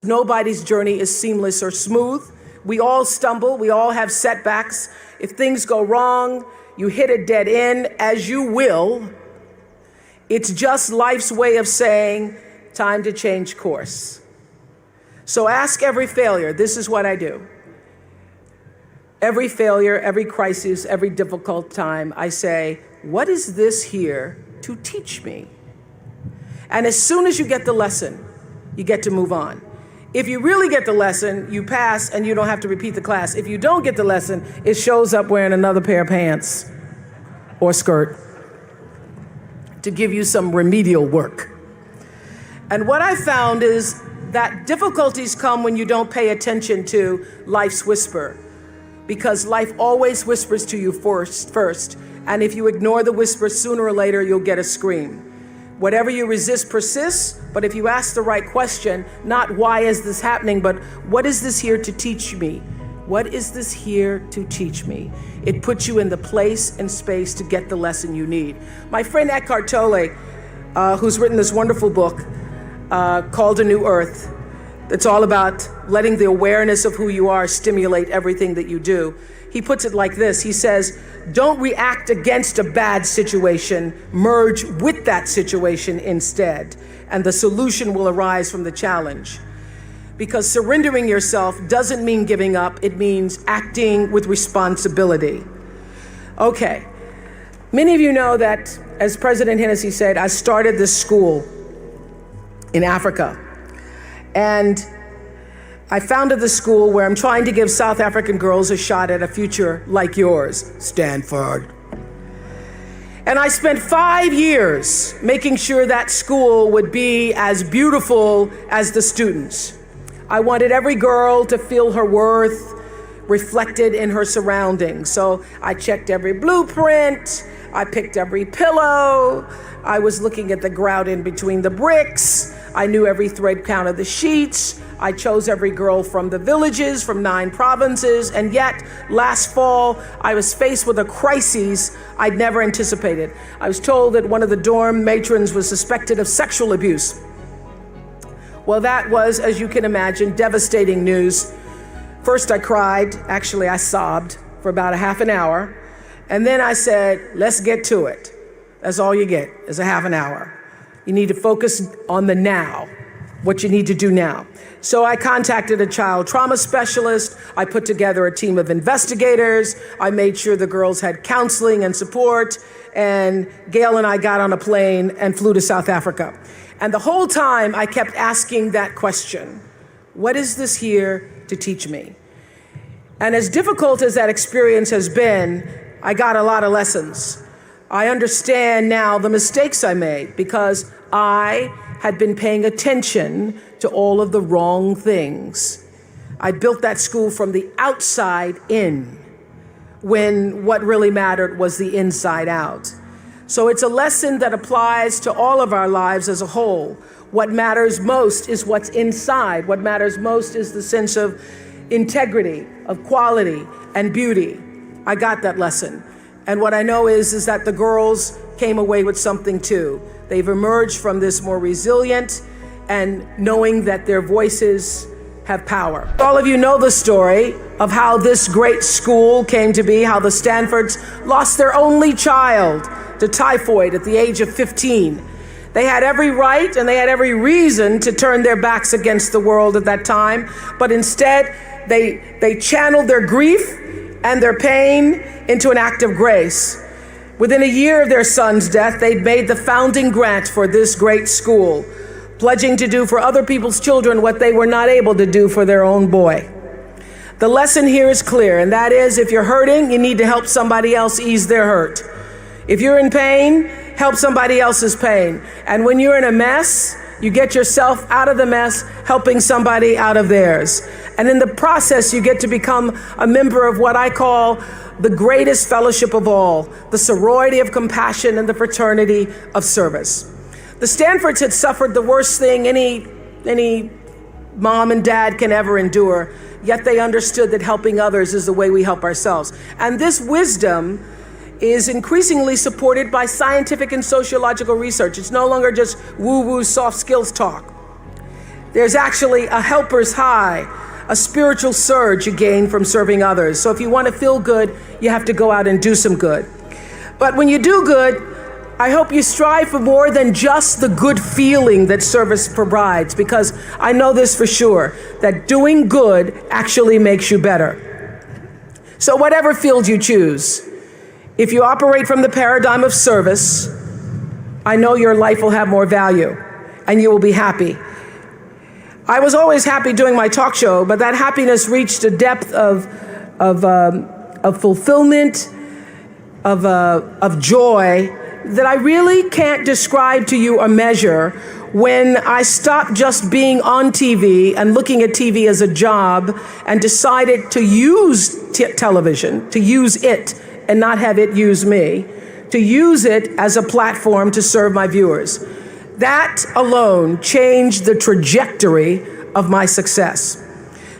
Nobody's journey is seamless or smooth. We all stumble, we all have setbacks. If things go wrong, you hit a dead end, as you will. It's just life's way of saying, time to change course. So ask every failure. This is what I do. Every failure, every crisis, every difficult time, I say, what is this here to teach me? And as soon as you get the lesson, you get to move on. If you really get the lesson, you pass and you don't have to repeat the class. If you don't get the lesson, it shows up wearing another pair of pants or skirt to give you some remedial work. And what I found is that difficulties come when you don't pay attention to life's whisper, because life always whispers to you first. And if you ignore the whisper, sooner or later, you'll get a scream. Whatever you resist persists, but if you ask the right question, not why is this happening, but what is this here to teach me? What is this here to teach me? It puts you in the place and space to get the lesson you need. My friend Eckhart Tolle, who's written this wonderful book called A New Earth, it's all about letting the awareness of who you are stimulate everything that you do. He puts it like this. He says, don't react against a bad situation, merge with that situation instead, and the solution will arise from the challenge. Because surrendering yourself doesn't mean giving up, it means acting with responsibility. Okay, many of you know that, as President Hennessy said, I started this school in Africa. And I founded the school where I'm trying to give South African girls a shot at a future like yours, Stanford. And I spent 5 years making sure that school would be as beautiful as the students. I wanted every girl to feel her worth reflected in her surroundings. So I checked every blueprint, I picked every pillow, I was looking at the grout in between the bricks, I knew every thread count of the sheets, I chose every girl from the villages, from 9 provinces, and yet last fall I was faced with a crisis I'd never anticipated. I was told that one of the dorm matrons was suspected of sexual abuse. Well, that was, as you can imagine, devastating news. First I cried, actually I sobbed for about a half an hour, and then I said, let's get to it. That's all you get, is a half an hour. You need to focus on the now, what you need to do now. So I contacted a child trauma specialist. I put together a team of investigators. I made sure the girls had counseling and support. And Gail and I got on a plane and flew to South Africa. And the whole time I kept asking that question, what is this here to teach me? And as difficult as that experience has been, I got a lot of lessons. I understand now the mistakes I made because I had been paying attention to all of the wrong things. I built that school from the outside in, when what really mattered was the inside out. So it's a lesson that applies to all of our lives as a whole. What matters most is what's inside. What matters most is the sense of integrity, of quality, and beauty. I got that lesson. And what I know is that the girls came away with something too. They've emerged from this more resilient and knowing that their voices have power. All of you know the story of how this great school came to be, how the Stanfords lost their only child to typhoid at the age of 15. They had every right and they had every reason to turn their backs against the world at that time, but instead they channeled their grief and their pain into an act of grace. Within a year of their son's death, they'd made the founding grant for this great school, pledging to do for other people's children what they were not able to do for their own boy. The lesson here is clear, and that is, if you're hurting, you need to help somebody else ease their hurt. If you're in pain, help somebody else's pain. And when you're in a mess, you get yourself out of the mess, helping somebody out of theirs. And in the process, you get to become a member of what I call the greatest fellowship of all, the sorority of compassion and the fraternity of service. The Stanfords had suffered the worst thing any mom and dad can ever endure, yet they understood that helping others is the way we help ourselves. And this wisdom is increasingly supported by scientific and sociological research. It's no longer just woo-woo soft skills talk. There's actually a helper's high, a spiritual surge you gain from serving others. So if you want to feel good, you have to go out and do some good. But when you do good, I hope you strive for more than just the good feeling that service provides, because I know this for sure, that doing good actually makes you better. So whatever field you choose, if you operate from the paradigm of service, I know your life will have more value and you will be happy. I was always happy doing my talk show, but that happiness reached a depth of fulfillment, of joy that I really can't describe to you or measure when I stopped just being on TV and looking at TV as a job and decided to use television, to use it and not have it use me, to use it as a platform to serve my viewers. That alone changed the trajectory of my success.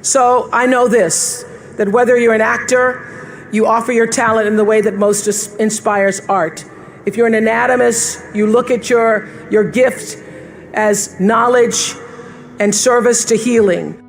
So I know this, that whether you're an actor, you offer your talent in the way that most inspires art. If you're an anatomist, you look at your gift as knowledge and service to healing.